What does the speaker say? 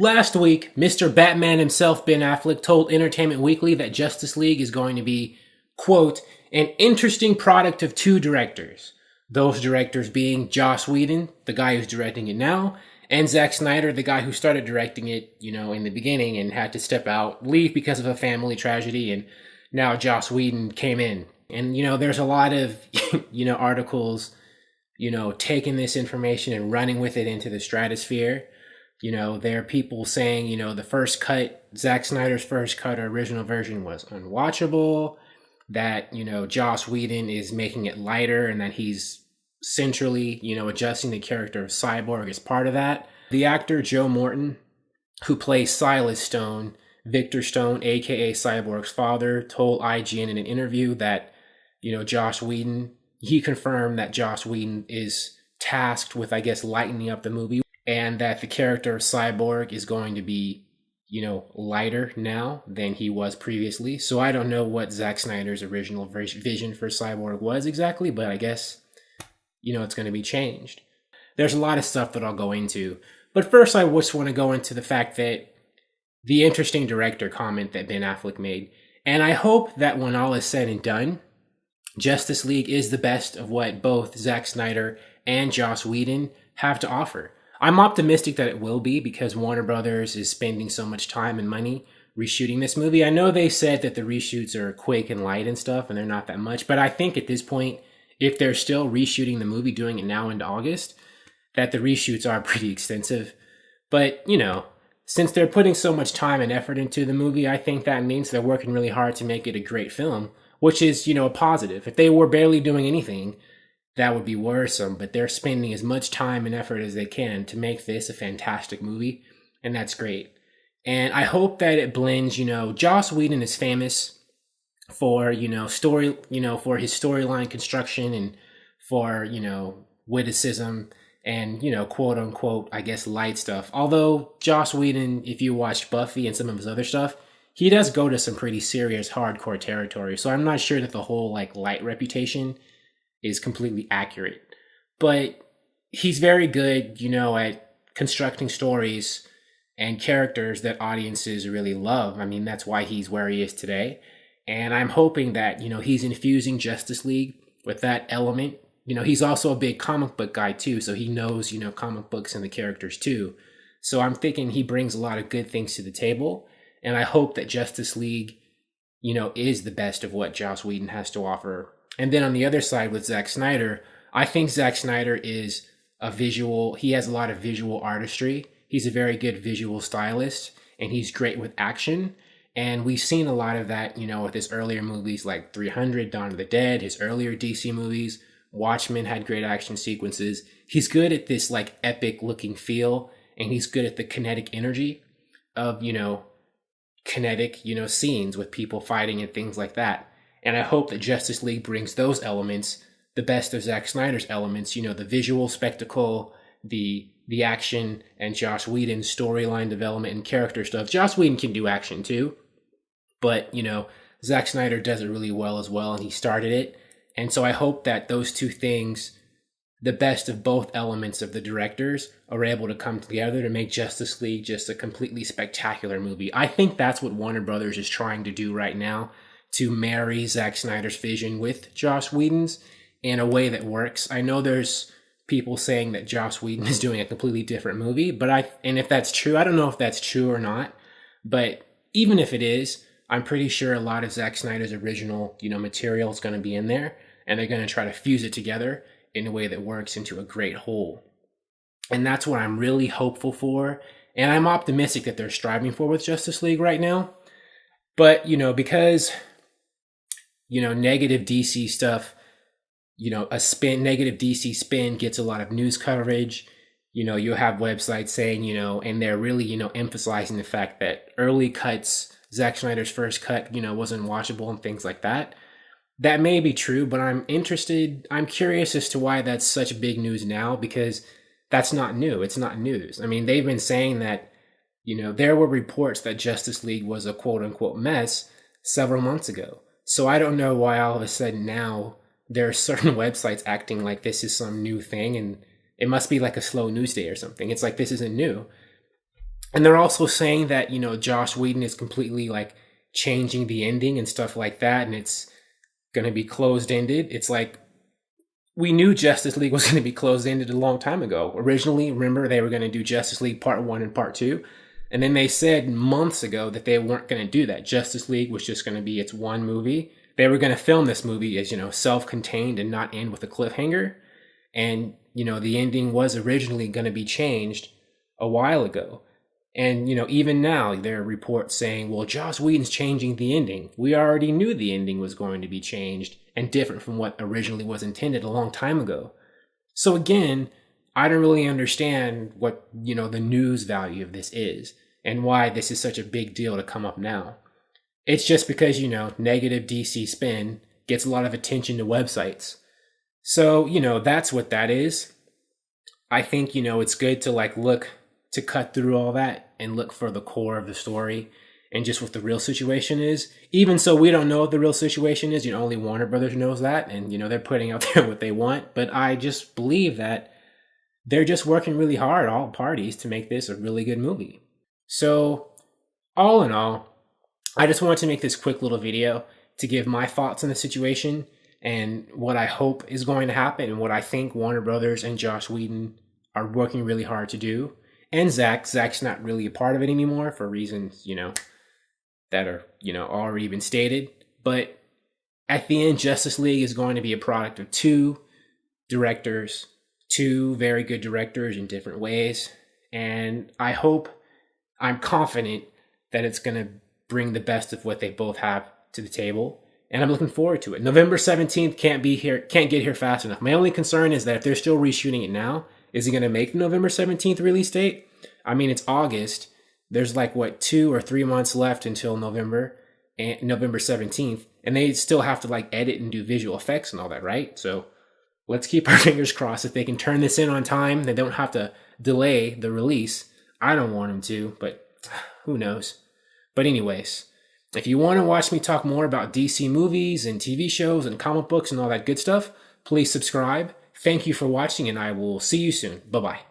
Last week, Mr. Batman himself, Ben Affleck, told Entertainment Weekly that Justice League is going to be, quote, an interesting product of two directors. Those directors being Joss Whedon, the guy who's directing it now, and Zack Snyder, the guy who started directing it, in the beginning and had to step out, leave because of a family tragedy, and now Joss Whedon came in. And, there's a lot of, articles, taking this information and running with it into the stratosphere. There are people saying, the first cut, Zack Snyder's first cut or original version was unwatchable, that, Joss Whedon is making it lighter and that he's centrally, adjusting the character of Cyborg as part of that. The actor Joe Morton, who plays Silas Stone, Victor Stone, aka Cyborg's father, told IGN in an interview that, Joss Whedon, he confirmed that Joss Whedon is tasked with, lightening up the movie, and that the character of Cyborg is going to be, lighter now than he was previously. So I don't know what Zack Snyder's original vision for Cyborg was exactly, but I guess, it's going to be changed. There's a lot of stuff that I'll go into. But first, I just want to go into the fact that the interesting director comment that Ben Affleck made. And I hope that when all is said and done, Justice League is the best of what both Zack Snyder and Joss Whedon have to offer. I'm optimistic that it will be because Warner Brothers is spending so much time and money reshooting this movie. I know they said that the reshoots are quick and light and stuff, and they're not that much. But I think at this point, if they're still reshooting the movie, doing it now into August, that the reshoots are pretty extensive. But, since they're putting so much time and effort into the movie, I think that means they're working really hard to make it a great film, which is, a positive. If they were barely doing anything, that would be worrisome, but they're spending as much time and effort as they can to make this a fantastic movie, and that's great. And I hope that it blends, Joss Whedon is famous for, story, for his storyline construction and for, witticism and, quote unquote, light stuff. Although Joss Whedon, if you watched Buffy and some of his other stuff, he does go to some pretty serious hardcore territory. So I'm not sure that the whole light reputation is completely accurate, but he's very good, at constructing stories and characters that audiences really love. I mean, that's why he's where he is today. And I'm hoping that, he's infusing Justice League with that element. He's also a big comic book guy too, so he knows, comic books and the characters too. So I'm thinking he brings a lot of good things to the table. And I hope that Justice League, is the best of what Joss Whedon has to offer. And then on the other side with Zack Snyder, I think Zack Snyder is he has a lot of visual artistry. He's a very good visual stylist, and he's great with action. And we've seen a lot of that, with his earlier movies like 300, Dawn of the Dead, his earlier DC movies. Watchmen had great action sequences. He's good at this epic looking feel, and he's good at the kinetic energy of, kinetic, scenes with people fighting and things like that. And I hope that Justice League brings those elements, the best of Zack Snyder's elements, the visual spectacle, the action, and Joss Whedon's storyline development and character stuff. Joss Whedon can do action too, but, Zack Snyder does it really well as well, and he started it. And so I hope that those two things, the best of both elements of the directors, are able to come together to make Justice League just a completely spectacular movie. I think that's what Warner Brothers is trying to do right now, to marry Zack Snyder's vision with Joss Whedon's in a way that works. I know there's people saying that Joss Whedon is doing a completely different movie, and if that's true, I don't know if that's true or not, but even if it is, I'm pretty sure a lot of Zack Snyder's original, material is going to be in there, and they're going to try to fuse it together in a way that works into a great whole. And that's what I'm really hopeful for, and I'm optimistic that they're striving for with Justice League right now. But, because negative DC stuff, negative DC spin gets a lot of news coverage. You'll have websites saying, and they're really, emphasizing the fact that early cuts, Zack Snyder's first cut, wasn't watchable and things like that. That may be true, but I'm curious as to why that's such big news now, because that's not new. It's not news. I mean, they've been saying that, there were reports that Justice League was a quote unquote mess several months ago. So I don't know why all of a sudden now there are certain websites acting like this is some new thing, and it must be like a slow news day or something. It's like, this isn't new. And they're also saying that, Joss Whedon is completely like changing the ending and stuff like that, and it's going to be closed ended. It's like, we knew Justice League was going to be closed ended a long time ago. Originally, remember, they were going to do Justice League Part 1 and Part 2. And then they said months ago that they weren't going to do that. Justice League was just going to be its one movie. They were going to film this movie as, self-contained and not end with a cliffhanger. And, the ending was originally going to be changed a while ago. And, even now, there are reports saying, well, Joss Whedon's changing the ending. We already knew the ending was going to be changed and different from what originally was intended a long time ago. So again, I don't really understand what, the news value of this is and why this is such a big deal to come up now. It's just because, negative DC spin gets a lot of attention to websites. So, that's what that is. I think, it's good to look to cut through all that and look for the core of the story and just what the real situation is. Even so, we don't know what the real situation is. Only Warner Brothers knows that. And, they're putting out there what they want. But I just believe that they're just working really hard, all parties, to make this a really good movie. So, all in all, I just wanted to make this quick little video to give my thoughts on the situation and what I hope is going to happen and what I think Warner Brothers and Joss Whedon are working really hard to do. And Zack's not really a part of it anymore for reasons, that are, already been stated. But at the end, Justice League is going to be a product of two directors, two very good directors in different ways. And I'm confident that it's going to bring the best of what they both have to the table. And I'm looking forward to it. November 17th can't get here fast enough. My only concern is that if they're still reshooting it now, is he going to make the November 17th release date? I mean, it's August. There's 2 or 3 months left until November 17th. And they still have to edit and do visual effects and all that, right? So let's keep our fingers crossed if they can turn this in on time. They don't have to delay the release. I don't want them to, but who knows? But anyways, if you want to watch me talk more about DC movies and TV shows and comic books and all that good stuff, please subscribe. Thank you for watching, and I will see you soon. Bye-bye.